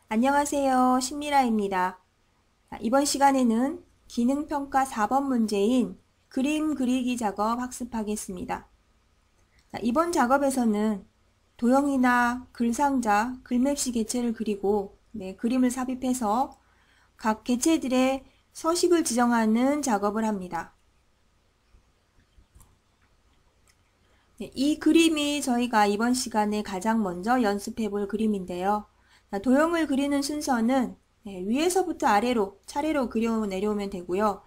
안녕하세요. 신미라입니다. 이번 시간에는 기능평가 4번 문제인 그림 그리기 작업 학습하겠습니다. 이번 작업에서는 도형이나 글상자, 글맵시 개체를 그리고 그림을 삽입해서 각 개체들의 서식을 지정하는 작업을 합니다. 이 그림이 저희가 이번 시간에 가장 먼저 연습해 볼 그림인데요. 도형을 그리는 순서는 위에서부터 아래로 차례로 그려 내려오면 되고요.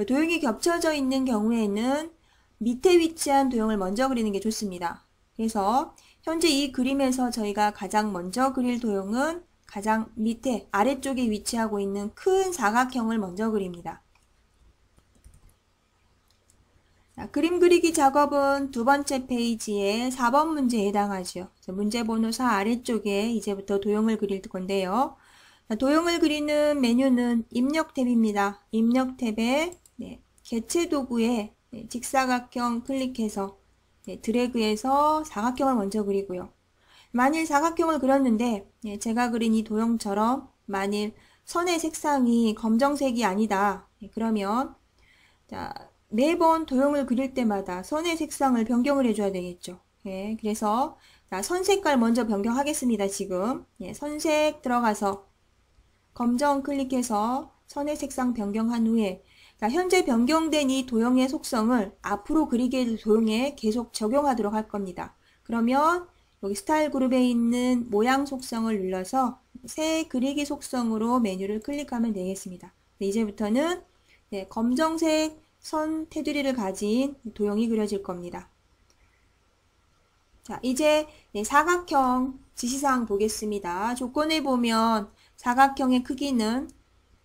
도형이 겹쳐져 있는 경우에는 밑에 위치한 도형을 먼저 그리는 게 좋습니다. 그래서 현재 이 그림에서 저희가 가장 먼저 그릴 도형은 가장 밑에 아래쪽에 위치하고 있는 큰 사각형을 먼저 그립니다. 그림 그리기 작업은 두 번째 페이지의 4번 문제에 해당하죠. 문제 번호 4 아래쪽에 이제부터 도형을 그릴 건데요. 도형을 그리는 메뉴는 입력 탭입니다. 입력 탭에 개체 도구에 직사각형 클릭해서 드래그해서 사각형을 먼저 그리고요. 만일 사각형을 그렸는데 제가 그린 이 도형처럼 만일 선의 색상이 검정색이 아니다. 그러면 매번 도형을 그릴 때마다 선의 색상을 변경을 해줘야 되겠죠. 그래서 선 색깔 먼저 변경하겠습니다. 지금 선색 들어가서 검정 클릭해서 선의 색상 변경한 후에 현재 변경된 이 도형의 속성을 앞으로 그리게 될 도형에 계속 적용하도록 할 겁니다. 그러면 여기 스타일 그룹에 있는 모양 속성을 눌러서 새 그리기 속성으로 메뉴를 클릭하면 되겠습니다. 이제부터는 검정색 선 테두리를 가진 도형이 그려질 겁니다. 자, 이제 사각형 지시사항 보겠습니다. 조건에 보면 사각형의 크기는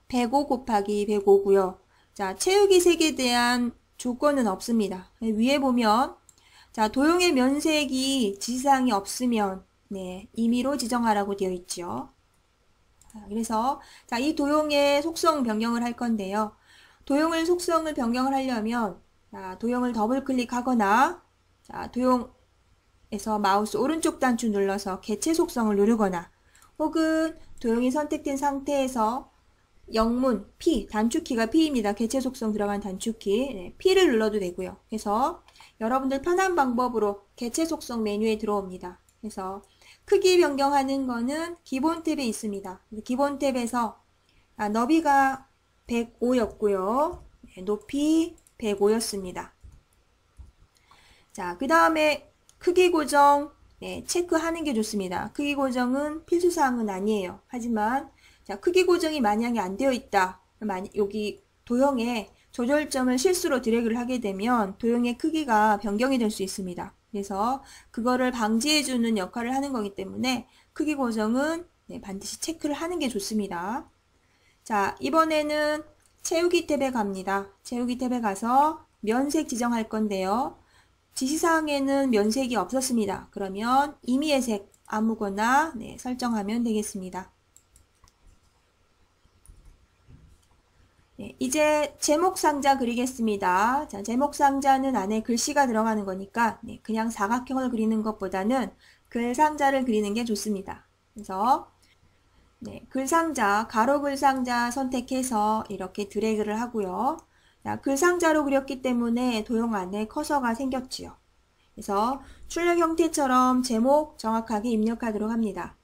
105 곱하기 105고요. 자, 채우기 색에 대한 조건은 없습니다. 위에 보면 도형의 면색이 지시사항이 없으면 임의로 지정하라고 되어 있죠. 그래서 이 도형의 속성 변경을 할 건데요. 도형을 속성을 변경을 하려면 도형을 더블 클릭하거나 도형에서 마우스 오른쪽 단추 눌러서 개체 속성을 누르거나 혹은 도형이 선택된 상태에서 영문 P, 단축키가 P입니다. 개체 속성 들어간 단축키 P를 눌러도 되고요. 그래서 여러분들 편한 방법으로 개체 속성 메뉴에 들어옵니다. 그래서 크기 변경하는 거는 기본 탭에 있습니다. 기본 탭에서 너비가 105였고요. 높이 105였습니다. 자, 그 다음에 크기 고정 체크하는 게 좋습니다. 크기 고정은 필수사항은 아니에요. 하지만 크기 고정이 만약에 안 되어 있다. 여기 도형에 조절점을 실수로 드래그를 하게 되면 도형의 크기가 변경이 될 수 있습니다. 그래서 그거를 방지해주는 역할을 하는 거기 때문에 크기 고정은 반드시 체크를 하는 게 좋습니다. 자, 이번에는 채우기 탭에 갑니다. 채우기 탭에 가서 면색 지정할 건데요. 지시사항에는 면색이 없었습니다. 그러면 임의의 색 아무거나 설정하면 되겠습니다. 이제 제목 상자 그리겠습니다. 자, 제목 상자는 안에 글씨가 들어가는 거니까 그냥 사각형을 그리는 것보다는 글 상자를 그리는 게 좋습니다. 그래서 글상자, 가로 글상자 선택해서 이렇게 드래그를 하고요. 글상자로 그렸기 때문에 도형 안에 커서가 생겼지요. 그래서 출력 형태처럼 제목 정확하게 입력하도록 합니다.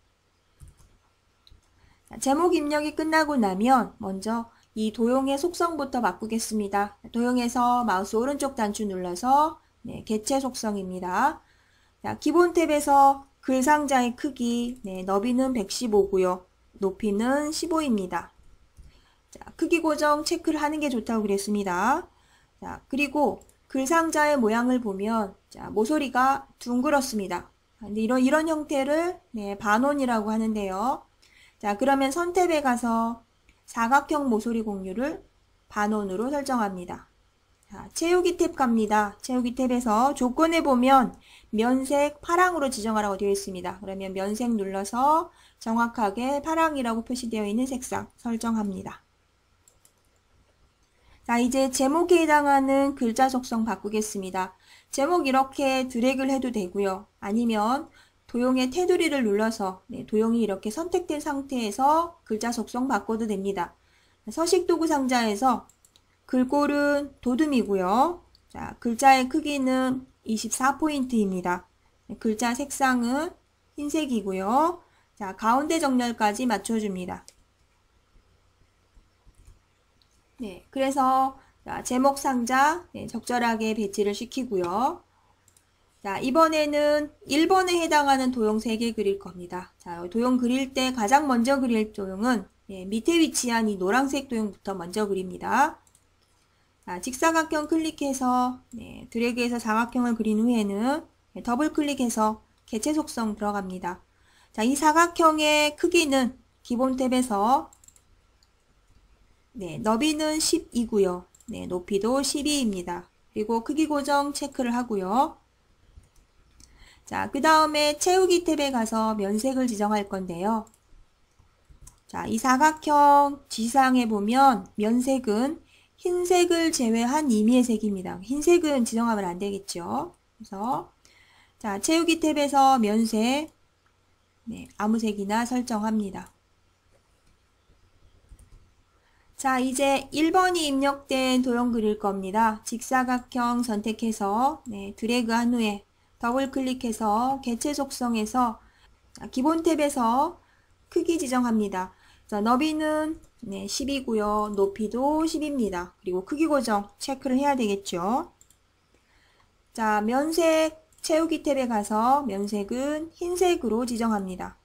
제목 입력이 끝나고 나면 먼저 이 도형의 속성부터 바꾸겠습니다. 도형에서 마우스 오른쪽 단추 눌러서 개체 속성입니다. 기본 탭에서 글상자의 크기, 너비는 115고요. 높이는 15입니다. 크기 고정 체크를 하는 게 좋다고 그랬습니다. 그리고 글상자의 모양을 보면 모서리가 둥그렇습니다. 근데 이런 형태를 반원이라고 하는데요. 그러면 선 탭에 가서 사각형 모서리 공유를 반원으로 설정합니다. 채우기 탭 갑니다. 채우기 탭에서 조건에 보면 면색 파랑으로 지정하라고 되어 있습니다. 그러면 면색 눌러서 정확하게 파랑이라고 표시되어 있는 색상 설정합니다. 자, 이제 제목에 해당하는 글자 속성 바꾸겠습니다. 제목 이렇게 드래그를 해도 되고요. 아니면 도형의 테두리를 눌러서 도형이 이렇게 선택된 상태에서 글자 속성 바꿔도 됩니다. 서식도구 상자에서 글꼴은 도둠이고요. 자, 글자의 크기는 24포인트입니다. 글자 색상은 흰색이고요. 자, 가운데 정렬까지 맞춰줍니다. 네, 그래서 자, 제목 상자 적절하게 배치를 시키고요. 자, 이번에는 1번에 해당하는 도형 3개 그릴 겁니다. 자, 도형 그릴 때 가장 먼저 그릴 도형은 밑에 위치한 이 노란색 도형부터 먼저 그립니다. 자, 직사각형 클릭해서 드래그해서 사각형을 그린 후에는 더블 클릭해서 개체 속성 들어갑니다. 자, 이 사각형의 크기는 기본 탭에서 너비는 10이고요. 높이도 12입니다. 그리고 크기 고정 체크를 하고요. 자, 그 다음에 채우기 탭에 가서 면색을 지정할 건데요. 자, 이 사각형 지시사항에 보면 면색은 흰색을 제외한 임의의 색입니다. 흰색은 지정하면 안 되겠죠. 그래서 자, 채우기 탭에서 면색 아무 색이나 설정합니다. 자, 이제 1번이 입력된 도형 그릴 겁니다. 직사각형 선택해서 드래그한 후에 더블 클릭해서 개체 속성에서 기본 탭에서 크기 지정합니다. 자, 너비는 10이고요. 높이도 10입니다. 그리고 크기 고정 체크를 해야 되겠죠. 자, 면색 채우기 탭에 가서 면색은 흰색으로 지정합니다.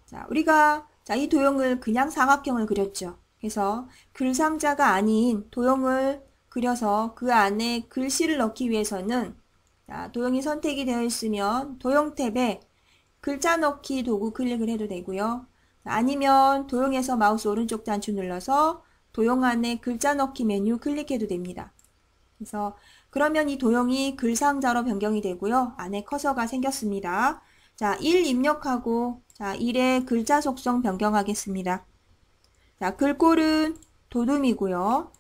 자, 우리가 이 도형을 그냥 사각형을 그렸죠. 그래서 글상자가 아닌 도형을 그려서 그 안에 글씨를 넣기 위해서는 도형이 선택이 되어 있으면 도형 탭에 글자 넣기 도구 클릭을 해도 되고요. 아니면 도형에서 마우스 오른쪽 단추 눌러서 도형 안에 글자 넣기 메뉴 클릭해도 됩니다. 그래서 그러면 이 도형이 글상자로 변경이 되고요. 안에 커서가 생겼습니다. 자, 1 입력하고 자, 1의 글자 속성 변경하겠습니다. 자, 글꼴은 도둠이고요.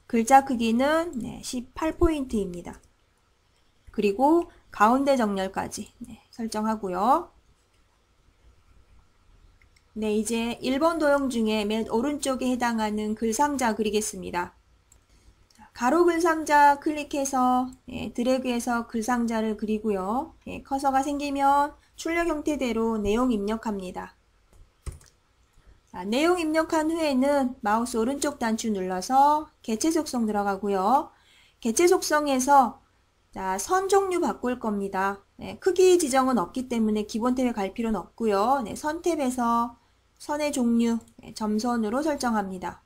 글자 크기는 18포인트입니다. 그리고 가운데 정렬까지 설정하고요. 네, 이제 1번 도형 중에 맨 오른쪽에 해당하는 글상자 그리겠습니다. 가로 글상자 클릭해서 드래그해서 글상자를 그리고요. 커서가 생기면 출력 형태대로 내용 입력합니다. 자, 내용 입력한 후에는 마우스 오른쪽 단추 눌러서 개체 속성 들어가고요. 개체 속성에서 자, 선 종류 바꿀 겁니다. 크기 지정은 없기 때문에 기본 탭에 갈 필요는 없고요. 선 탭에서 선의 종류 점선으로 설정합니다.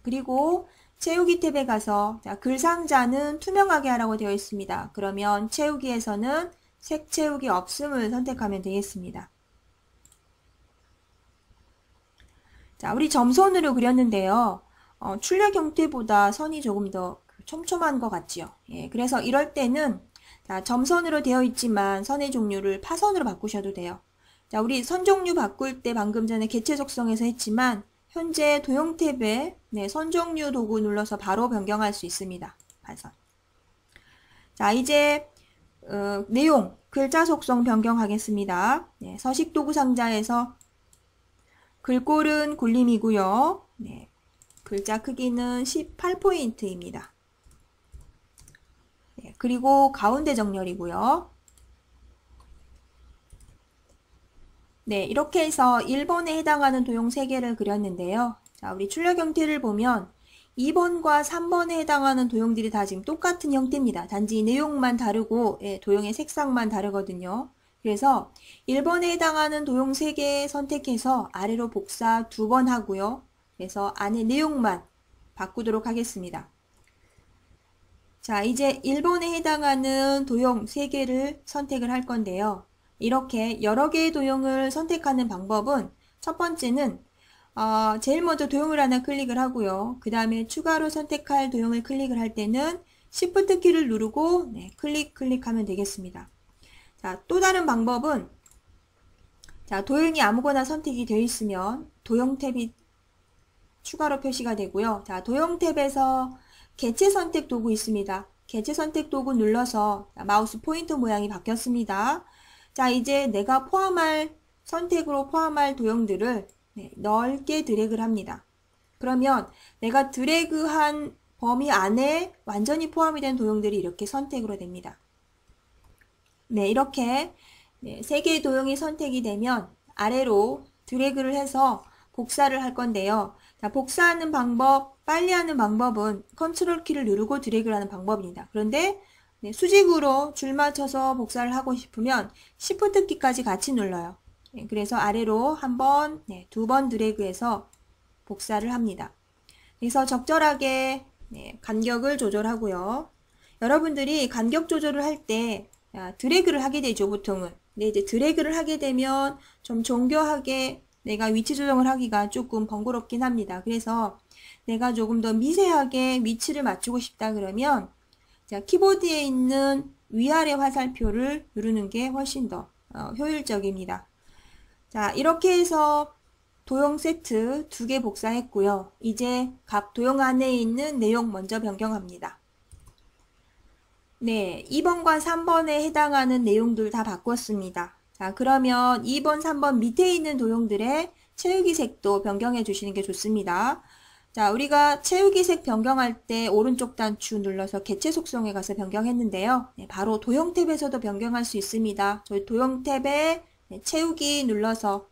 그리고 채우기 탭에 가서 자, 글상자는 투명하게 하라고 되어 있습니다. 그러면 채우기에서는 색 채우기 없음을 선택하면 되겠습니다. 자, 우리 점선으로 그렸는데요. 출력 형태보다 선이 조금 더 촘촘한 것 같지요. 그래서 이럴 때는 자, 점선으로 되어 있지만 선의 종류를 파선으로 바꾸셔도 돼요. 자, 우리 선 종류 바꿀 때 방금 전에 개체 속성에서 했지만 현재 도형 탭에 선 종류 도구 눌러서 바로 변경할 수 있습니다. 파선. 자, 이제 내용 글자 속성 변경하겠습니다. 서식 도구 상자에서 글꼴은 굴림이고요. 글자 크기는 18포인트입니다. 그리고 가운데 정렬이고요. 이렇게 해서 1번에 해당하는 도형 3개를 그렸는데요. 자, 우리 출력 형태를 보면 2번과 3번에 해당하는 도형들이 다 지금 똑같은 형태입니다. 단지 내용만 다르고 도형의 색상만 다르거든요. 그래서 1번에 해당하는 도형 3개 선택해서 아래로 복사 2번 하고요. 그래서 안에 내용만 바꾸도록 하겠습니다. 자, 이제 1번에 해당하는 도형 3개를 선택을 할 건데요. 이렇게 여러 개의 도형을 선택하는 방법은 첫 번째는 제일 먼저 도형을 하나 클릭을 하고요. 그 다음에 추가로 선택할 도형을 클릭을 할 때는 Shift 키를 누르고 클릭하면 되겠습니다. 자, 또 다른 방법은 자, 도형이 아무거나 선택이 되어 있으면 도형 탭이 추가로 표시가 되고요. 자, 도형 탭에서 개체 선택 도구 있습니다. 개체 선택 도구 눌러서 마우스 포인터 모양이 바뀌었습니다. 자, 이제 내가 선택으로 포함할 도형들을 넓게 드래그를 합니다. 그러면 내가 드래그한 범위 안에 완전히 포함이 된 도형들이 이렇게 선택으로 됩니다. 네, 이렇게 3개의 도형이 선택이 되면 아래로 드래그를 해서 복사를 할 건데요. 자, 복사하는 방법, 빨리 하는 방법은 컨트롤 키를 누르고 드래그를 하는 방법입니다. 그런데 수직으로 줄 맞춰서 복사를 하고 싶으면 Shift 키까지 같이 눌러요. 그래서 아래로 한 번, 2번 드래그해서 복사를 합니다. 그래서 적절하게 간격을 조절하고요. 여러분들이 간격 조절을 할 때 드래그를 하게 되죠, 보통은. 근데 이제 드래그를 하게 되면 좀 정교하게 내가 위치 조정을 하기가 조금 번거롭긴 합니다. 그래서 내가 조금 더 미세하게 위치를 맞추고 싶다 그러면 자, 키보드에 있는 위아래 화살표를 누르는 게 훨씬 더 효율적입니다. 자, 이렇게 해서 도형 세트 2개 복사했고요. 이제 각 도형 안에 있는 내용 먼저 변경합니다. 네, 2번과 3번에 해당하는 내용들 다 바꿨습니다. 자, 그러면 2번, 3번 밑에 있는 도형들의 채우기 색도 변경해 주시는 게 좋습니다. 자, 우리가 채우기 색 변경할 때 오른쪽 단추 눌러서 개체 속성에 가서 변경했는데요. 바로 도형 탭에서도 변경할 수 있습니다. 저희 도형 탭에 채우기 눌러서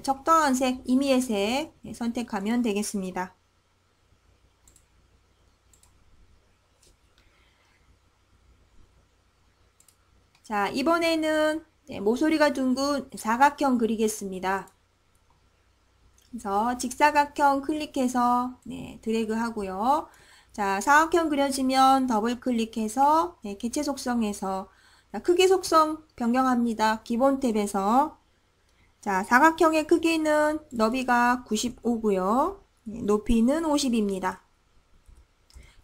적당한 색, 임의의 색 선택하면 되겠습니다. 자, 이번에는 모서리가 둥근 사각형 그리겠습니다. 그래서 직사각형 클릭해서 드래그 하고요. 자, 사각형 그려지면 더블 클릭해서 개체 속성에서 크기 속성 변경합니다. 기본 탭에서 자, 사각형의 크기는 너비가 95고요. 높이는 50입니다.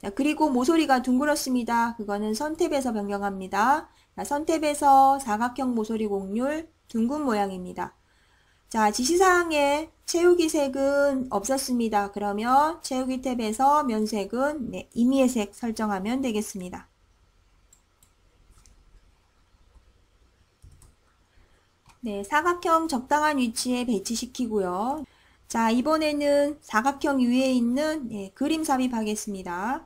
자, 그리고 모서리가 둥글었습니다. 그거는 선 탭에서 변경합니다. 자, 선 탭에서 사각형 모서리 곡률 둥근 모양입니다. 자, 지시사항에 채우기 색은 없었습니다. 그러면 채우기 탭에서 면색은 임의의 색 설정하면 되겠습니다. 네, 사각형 적당한 위치에 배치시키고요. 자, 이번에는 사각형 위에 있는 그림 삽입하겠습니다.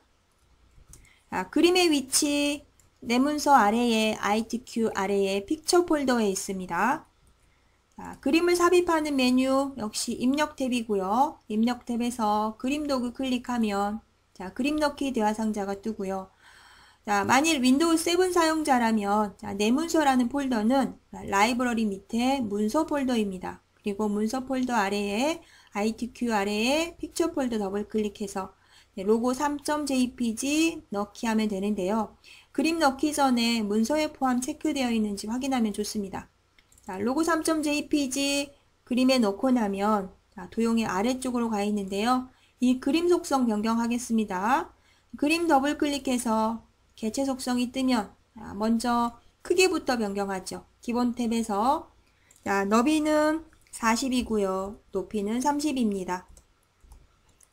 자, 그림의 위치 내 문서 아래에 ITQ 아래에 픽처 폴더에 있습니다. 자, 그림을 삽입하는 메뉴 역시 입력 탭이고요. 입력 탭에서 그림 도구 클릭하면 자, 그림 넣기 대화 상자가 뜨고요. 자, 만일 윈도우 7 사용자라면 자, 내 문서라는 폴더는 라이브러리 밑에 문서 폴더입니다. 그리고 문서 폴더 아래에 ITQ 아래에 픽처 폴더 더블 클릭해서 로고 3.jpg 넣기 하면 되는데요. 그림 넣기 전에 문서에 포함 체크되어 있는지 확인하면 좋습니다. 자, 로고 3.jpg 그림에 넣고 나면 자, 도형의 아래쪽으로 가 있는데요. 이 그림 속성 변경하겠습니다. 그림 더블 클릭해서 개체 속성이 뜨면 자, 먼저 크기부터 변경하죠. 기본 탭에서 자, 너비는 40이고요. 높이는 30입니다.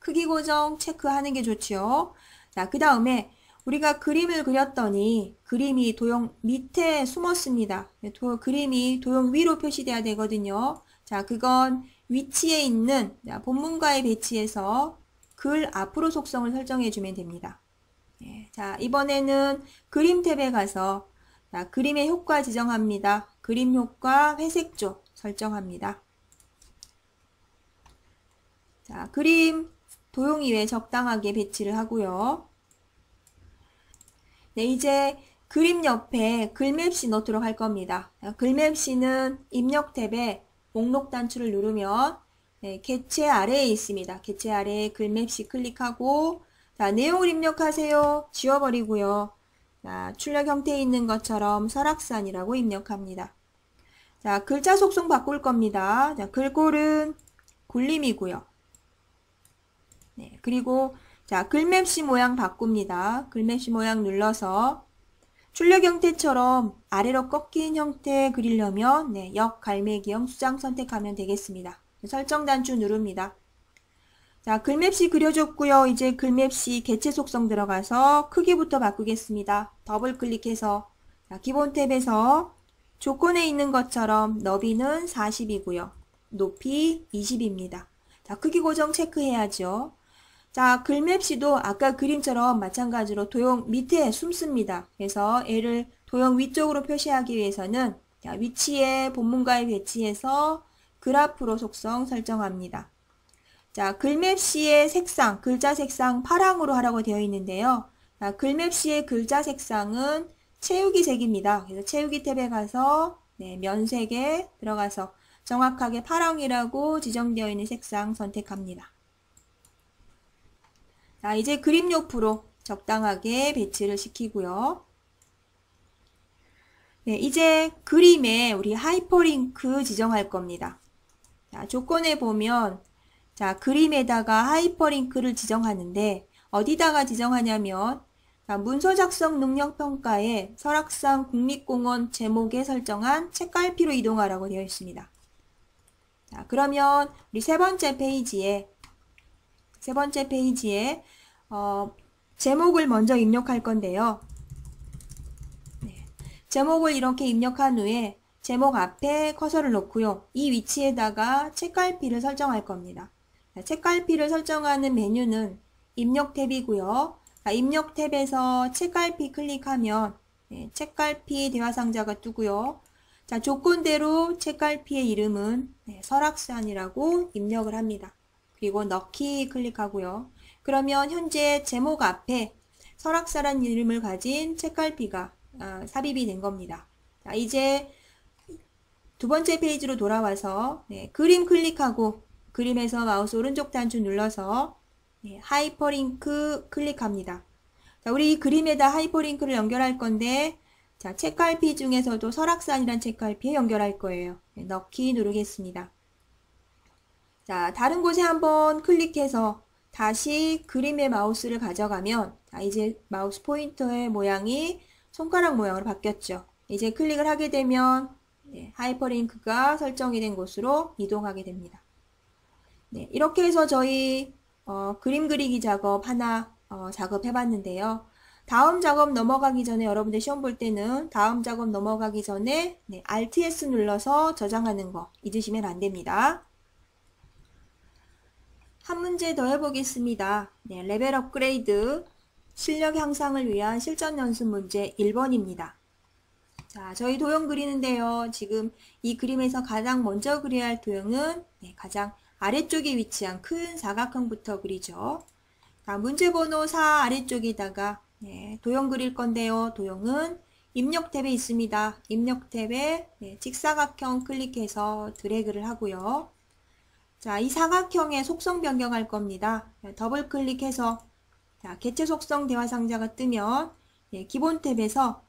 크기 고정 체크하는 게 좋죠. 자, 그 다음에 우리가 그림을 그렸더니 그림이 도형 밑에 숨었습니다. 그림이 도형 위로 표시돼야 되거든요. 자, 그건 위치에 있는 본문과의 배치에서 글 앞으로 속성을 설정해 주면 됩니다. 자, 이번에는 그림 탭에 가서 자, 그림의 효과 지정합니다. 그림 효과 회색조 설정합니다. 자, 그림 도형 위에 적당하게 배치를 하고요. 네, 이제 그림 옆에 글맵시 넣도록 할 겁니다. 글맵시는 입력 탭에 목록 단추를 누르면 개체 아래에 있습니다. 개체 아래에 글맵시 클릭하고 자, 내용을 입력하세요. 지워버리고요. 자, 출력 형태에 있는 것처럼 설악산이라고 입력합니다. 자, 글자 속성 바꿀 겁니다. 자, 글꼴은 굴림이고요. 네, 그리고 자, 글맵시 모양 바꿉니다. 글맵시 모양 눌러서 출력 형태처럼 아래로 꺾인 형태 그리려면 역 갈매기형 수장 선택하면 되겠습니다. 설정 단추 누릅니다. 자, 글맵시 그려줬고요. 이제 글맵시 개체 속성 들어가서 크기부터 바꾸겠습니다. 더블 클릭해서 자, 기본 탭에서 조건에 있는 것처럼 너비는 40이고요. 높이 20입니다. 자, 크기 고정 체크해야죠. 자, 글맵시도 아까 그림처럼 마찬가지로 도형 밑에 숨습니다. 그래서 얘를 도형 위쪽으로 표시하기 위해서는 자, 위치에 본문과에 배치해서 그래프로 속성 설정합니다. 자, 글맵시의 색상, 글자 색상 파랑으로 하라고 되어 있는데요. 자, 글맵시의 글자 색상은 채우기 색입니다. 그래서 채우기 탭에 가서 면색에 들어가서 정확하게 파랑이라고 지정되어 있는 색상 선택합니다. 자, 이제 그림 옆으로 적당하게 배치를 시키고요. 네, 이제 그림에 우리 하이퍼링크 지정할 겁니다. 자, 조건에 보면 자, 그림에다가 하이퍼링크를 지정하는데 어디다가 지정하냐면 자, 문서 작성 능력 평가에 설악산 국립공원 제목에 설정한 책갈피로 이동하라고 되어 있습니다. 자, 그러면 우리 세 번째 페이지에 제목을 먼저 입력할 건데요. 네, 제목을 이렇게 입력한 후에 제목 앞에 커서를 놓고요. 이 위치에다가 책갈피를 설정할 겁니다. 자, 책갈피를 설정하는 메뉴는 입력 탭이고요. 자, 입력 탭에서 책갈피 클릭하면 책갈피 대화상자가 뜨고요. 자, 조건대로 책갈피의 이름은 설악산이라고 입력을 합니다. 그리고 넣기 클릭하고요. 그러면 현재 제목 앞에 설악산이라는 이름을 가진 책갈피가 삽입이 된 겁니다. 자, 이제 두 번째 페이지로 돌아와서 그림 클릭하고 그림에서 마우스 오른쪽 단추 눌러서 하이퍼링크 클릭합니다. 자, 우리 이 그림에다 하이퍼링크를 연결할 건데 자, 책갈피 중에서도 설악산이란 책갈피에 연결할 거예요. 넣기 누르겠습니다. 자, 다른 곳에 한번 클릭해서 다시 그림의 마우스를 가져가면 자, 이제 마우스 포인터의 모양이 손가락 모양으로 바뀌었죠. 이제 클릭을 하게 되면 하이퍼링크가 설정이 된 곳으로 이동하게 됩니다. 네, 이렇게 해서 저희 그림 그리기 작업 하나 작업해 봤는데요. 다음 작업 넘어가기 전에 여러분들 시험 볼 때는 다음 작업 넘어가기 전에 Alt+S 눌러서 저장하는 거 잊으시면 안 됩니다. 한 문제 더 해보겠습니다. 레벨 업그레이드 실력 향상을 위한 실전 연습 문제 1번입니다. 자, 저희 도형 그리는데요. 지금 이 그림에서 가장 먼저 그려야 할 도형은 가장 아래쪽에 위치한 큰 사각형부터 그리죠. 자, 문제 번호 4 아래쪽에다가 도형 그릴 건데요. 도형은 입력 탭에 있습니다. 입력 탭에 직사각형 클릭해서 드래그를 하고요. 자, 이 사각형의 속성 변경할 겁니다. 더블 클릭해서 자, 개체 속성 대화 상자가 뜨면 기본 탭에서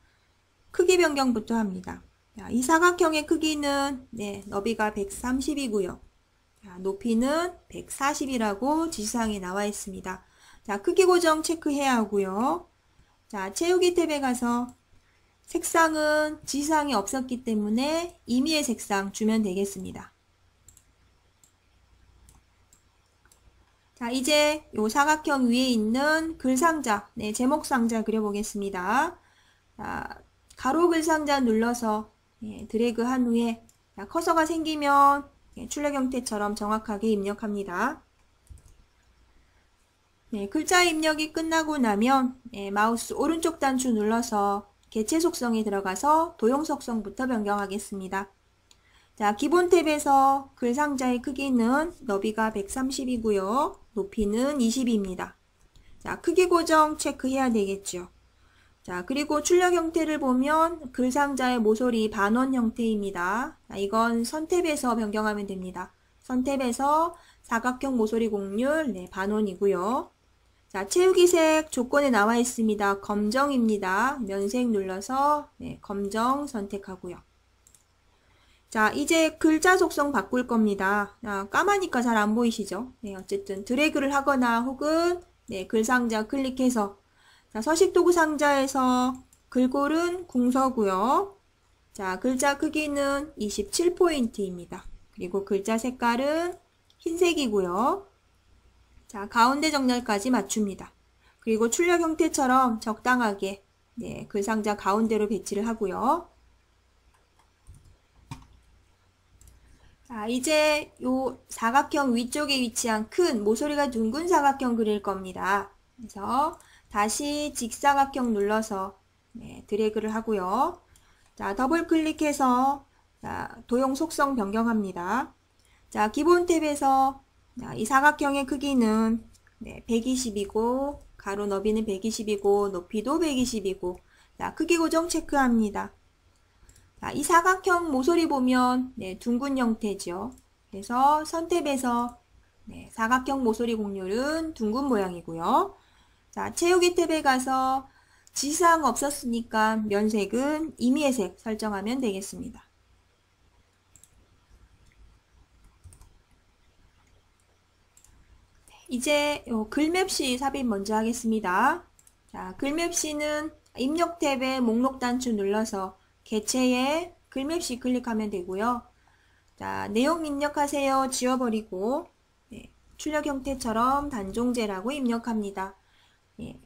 크기 변경부터 합니다. 자, 이 사각형의 크기는 너비가 130이고요. 자, 높이는 140이라고 지시사항에 나와 있습니다. 자, 크기 고정 체크해야 하고요. 자, 채우기 탭에 가서 색상은 지시사항이 없었기 때문에 임의의 색상 주면 되겠습니다. 자, 이제 요 사각형 위에 있는 글상자, 제목 상자 그려보겠습니다. 자, 가로 글상자 눌러서 드래그 한 후에 자, 커서가 생기면 출력 형태처럼 정확하게 입력합니다. 글자 입력이 끝나고 나면 마우스 오른쪽 단추 눌러서 개체 속성에 들어가서 도형 속성부터 변경하겠습니다. 자, 기본 탭에서 글상자의 크기는 너비가 130이고요. 높이는 20입니다. 자, 크기 고정 체크해야 되겠죠. 자, 그리고 출력 형태를 보면 글상자의 모서리 반원 형태입니다. 자, 이건 선 탭에서 변경하면 됩니다. 선 탭에서 사각형 모서리 곡률 반원이고요. 자, 채우기색 조건에 나와 있습니다. 검정입니다. 면색 눌러서 검정 선택하고요. 자, 이제 글자 속성 바꿀 겁니다. 까마니까 잘 안 보이시죠? 어쨌든 드래그를 하거나 혹은 글상자 클릭해서 자, 서식도구 상자에서 글꼴은 궁서고요. 자, 글자 크기는 27포인트입니다. 그리고 글자 색깔은 흰색이고요. 자, 가운데 정렬까지 맞춥니다. 그리고 출력 형태처럼 적당하게 글상자 가운데로 배치를 하고요. 자, 이제 요 사각형 위쪽에 위치한 큰 모서리가 둥근 사각형 그릴 겁니다. 그래서 다시 직사각형 눌러서 드래그를 하고요. 자, 더블 클릭해서 도형 속성 변경합니다. 자, 기본 탭에서 이 사각형의 크기는 120이고 가로 너비는 120이고 높이도 120이고 크기 고정 체크합니다. 자, 이 사각형 모서리 보면 둥근 형태죠. 그래서 선탭에서 사각형 모서리 곡률은 둥근 모양이고요. 자, 채우기 탭에 가서 지시사항 없었으니까 면색은 임의색 설정하면 되겠습니다. 이제 글맵시 삽입 먼저 하겠습니다. 자, 글맵시는 입력 탭에 목록 단추 눌러서 개체에 글맵시 클릭하면 되고요. 자, 내용 입력하세요. 지워버리고 출력 형태처럼 단종제라고 입력합니다.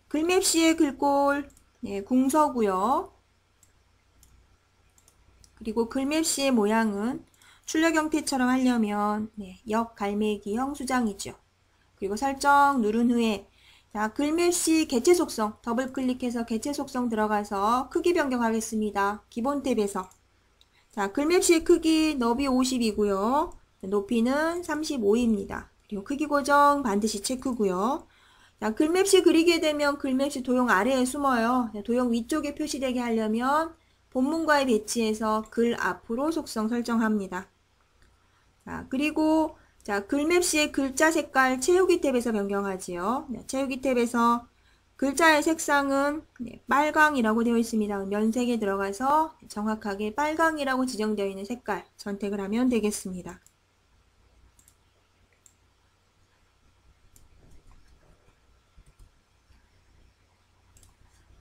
글맵시의 글꼴 궁서고요. 그리고 글맵시의 모양은 출력 형태처럼 하려면 역갈매기형 수장이죠. 그리고 설정 누른 후에 자, 글맵시 개체 속성 더블 클릭해서 개체 속성 들어가서 크기 변경하겠습니다. 기본 탭에서 자, 글맵시의 크기 너비 50이고요. 높이는 35입니다. 그리고 크기 고정 반드시 체크고요. 자, 글맵시 그리게 되면 글맵시 도형 아래에 숨어요. 도형 위쪽에 표시되게 하려면 본문과의 배치해서 글 앞으로 속성 설정합니다. 자, 그리고 자, 글맵시의 글자 색깔 채우기 탭에서 변경하지요. 채우기 탭에서 글자의 색상은 빨강이라고 되어 있습니다. 면색에 들어가서 정확하게 빨강이라고 지정되어 있는 색깔 선택을 하면 되겠습니다.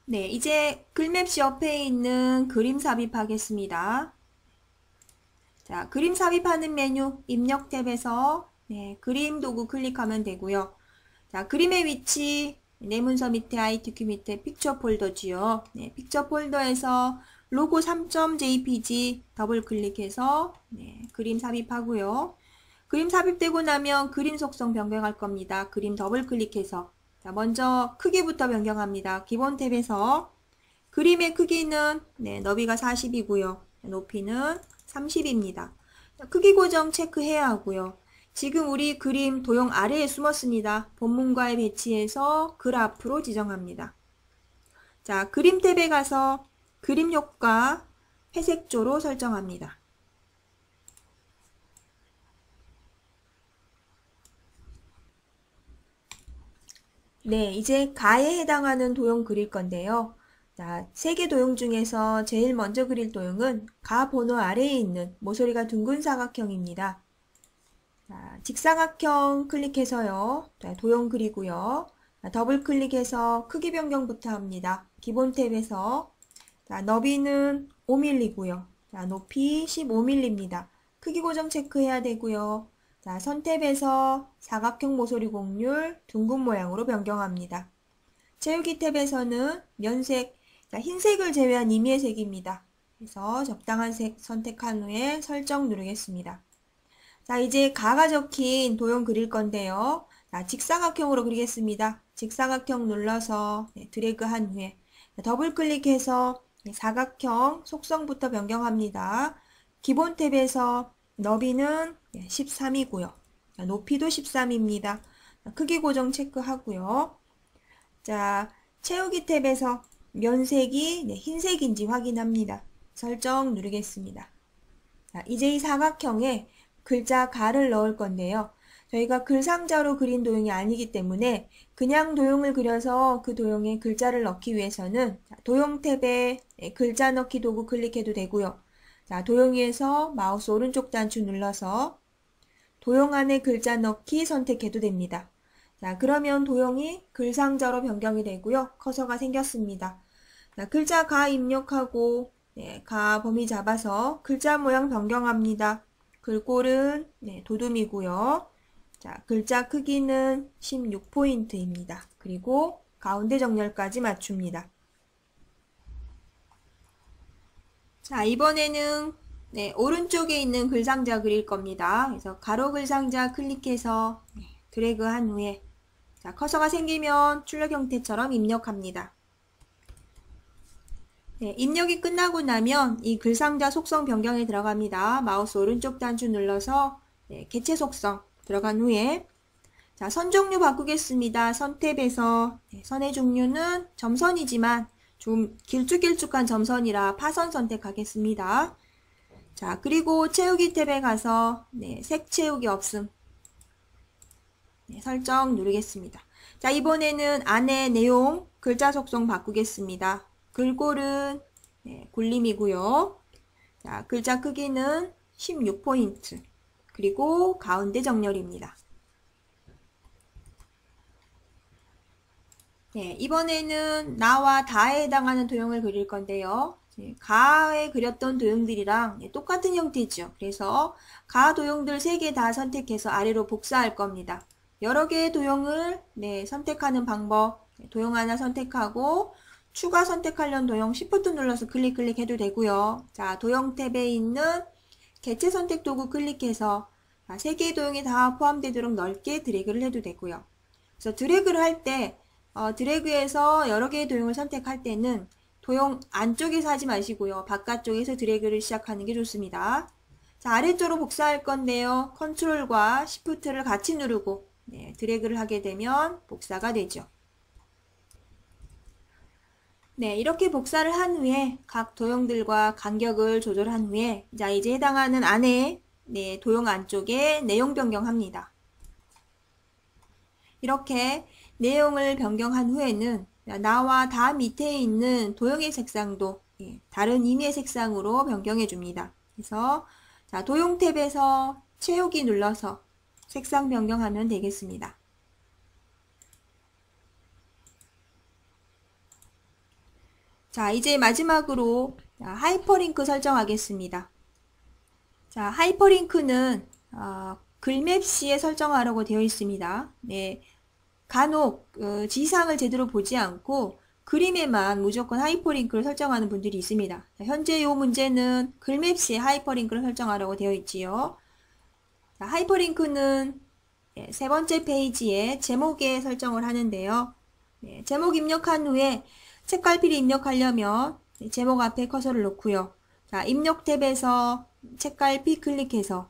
네, 이제 글맵시 옆에 있는 그림 삽입하겠습니다. 자, 그림 삽입하는 메뉴 입력 탭에서 그림 도구 클릭하면 되고요. 자, 그림의 위치 내 문서 밑에 ITQ 밑에 픽처 폴더지요. 픽처 폴더에서 로고 3.jpg 더블 클릭해서 그림 삽입하고요. 그림 삽입되고 나면 그림 속성 변경할 겁니다. 그림 더블 클릭해서 자, 먼저 크기부터 변경합니다. 기본 탭에서 그림의 크기는 너비가 40이고요. 높이는 30입니다. 크기 고정 체크해야 하고요. 지금 우리 그림 도형 아래에 숨었습니다. 본문과의 배치해서 글 앞으로 지정합니다. 자, 그림 탭에 가서 그림 효과 회색조로 설정합니다. 네, 이제 가에 해당하는 도형 그릴 건데요. 자, 3개 도형 중에서 제일 먼저 그릴 도형은 가 번호 아래에 있는 모서리가 둥근 사각형입니다. 자, 직사각형 클릭해서요. 자, 도형 그리고요. 자, 더블 클릭해서 크기 변경부터 합니다. 기본 탭에서 자, 너비는 5mm고요. 자, 높이 15mm입니다. 크기 고정 체크해야 되고요. 자, 선탭에서 사각형 모서리 곡률 둥근 모양으로 변경합니다. 채우기 탭에서는 면색, 자, 흰색을 제외한 임의의 색입니다. 그래서 적당한 색 선택한 후에 설정 누르겠습니다. 자, 이제 가가 적힌 도형 그릴 건데요. 자, 직사각형으로 그리겠습니다. 직사각형 눌러서 드래그 한 후에 더블 클릭해서 사각형 속성부터 변경합니다. 기본 탭에서 너비는 13이고요. 높이도 13입니다. 크기 고정 체크하고요. 자, 채우기 탭에서 면색이 흰색인지 확인합니다. 설정 누르겠습니다. 자, 이제 이 사각형에 글자 가를 넣을 건데요. 저희가 글상자로 그린 도형이 아니기 때문에 그냥 도형을 그려서 그 도형에 글자를 넣기 위해서는 도형 탭에 글자 넣기 도구 클릭해도 되고요. 자, 도형 위에서 마우스 오른쪽 단추 눌러서 도형 안에 글자 넣기 선택해도 됩니다. 자, 그러면 도형이 글상자로 변경이 되고요. 커서가 생겼습니다. 자, 글자 가 입력하고 가 범위 잡아서 글자 모양 변경합니다. 글꼴은 도둠이고요. 자, 글자 크기는 16포인트입니다. 그리고 가운데 정렬까지 맞춥니다. 자, 이번에는 오른쪽에 있는 글상자 그릴 겁니다. 그래서 가로 글상자 클릭해서 드래그한 후에 자, 커서가 생기면 출력 형태처럼 입력합니다. 입력이 끝나고 나면 이 글상자 속성 변경에 들어갑니다. 마우스 오른쪽 단추 눌러서 개체 속성 들어간 후에 자, 선 종류 바꾸겠습니다. 선 탭에서 선의 종류는 점선이지만 좀 길쭉길쭉한 점선이라 파선 선택하겠습니다. 자, 그리고 채우기 탭에 가서 색 채우기 없음 설정 누르겠습니다. 자, 이번에는 안에 내용 글자 속성 바꾸겠습니다. 글꼴은 굴림이고요. 자, 글자 크기는 16포인트 그리고 가운데 정렬입니다. 이번에는 나와 다에 해당하는 도형을 그릴 건데요. 가에 그렸던 도형들이랑 똑같은 형태죠. 그래서 가 도형들 3개 다 선택해서 아래로 복사할 겁니다. 여러 개의 도형을 선택하는 방법, 도형 하나 선택하고 추가 선택하려는 도형 Shift 눌러서 클릭해도 되고요. 자, 도형 탭에 있는 개체 선택 도구 클릭해서 3개의 도형이 다 포함되도록 넓게 드래그를 해도 되고요. 그래서 드래그를 할 때 드래그해서 여러 개의 도형을 선택할 때는 도형 안쪽에서 하지 마시고요. 바깥쪽에서 드래그를 시작하는 게 좋습니다. 자, 아래쪽으로 복사할 건데요. 컨트롤과 Shift를 같이 누르고 드래그를 하게 되면 복사가 되죠. 이렇게 복사를 한 후에 각 도형들과 간격을 조절한 후에 자, 이제 해당하는 안에 도형 안쪽에 내용 변경합니다. 이렇게 내용을 변경한 후에는 나와 다 밑에 있는 도형의 색상도 다른 임의의 색상으로 변경해 줍니다. 그래서 자, 도형 탭에서 채우기 눌러서 색상 변경하면 되겠습니다. 자, 이제 마지막으로 하이퍼링크 설정하겠습니다. 자, 하이퍼링크는 글맵 시에 설정하라고 되어 있습니다. 간혹 지상을 제대로 보지 않고 그림에만 무조건 하이퍼링크를 설정하는 분들이 있습니다. 자, 현재 이 문제는 글맵 시에 하이퍼링크를 설정하라고 되어 있지요. 자, 하이퍼링크는 3번째 페이지에 제목에 설정을 하는데요. 제목 입력한 후에 책갈피를 입력하려면 제목 앞에 커서를 놓고요. 자, 입력 탭에서 책갈피 클릭해서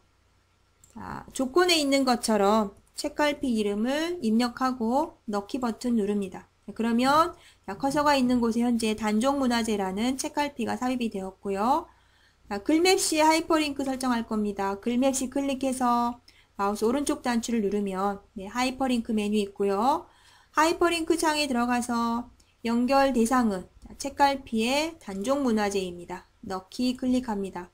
자, 조건에 있는 것처럼 책갈피 이름을 입력하고 넣기 버튼 누릅니다. 자, 그러면 자, 커서가 있는 곳에 현재 단종문화재라는 책갈피가 삽입이 되었고요. 자, 글맵 시에 하이퍼링크 설정할 겁니다. 글맵 시 클릭해서 마우스 오른쪽 단추를 누르면 하이퍼링크 메뉴 있고요. 하이퍼링크 창에 들어가서 연결 대상은 책갈피의 단종문화재입니다. 넣기 클릭합니다.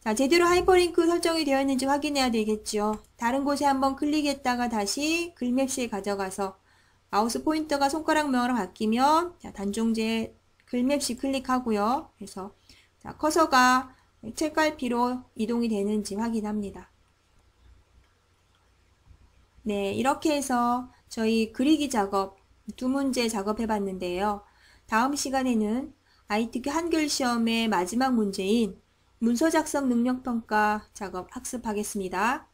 자, 제대로 하이퍼링크 설정이 되어 있는지 확인해야 되겠죠. 다른 곳에 한번 클릭했다가 다시 글맵시에 가져가서 마우스 포인터가 손가락 모양으로 바뀌면 자, 단종제 글맵시 클릭하고요. 그래서 자, 커서가 책갈피로 이동이 되는지 확인합니다. 이렇게 해서 저희 그리기 작업 2문제 작업해 봤는데요. 다음 시간에는 ITK 한글 시험의 마지막 문제인 문서 작성 능력 평가 작업 학습하겠습니다.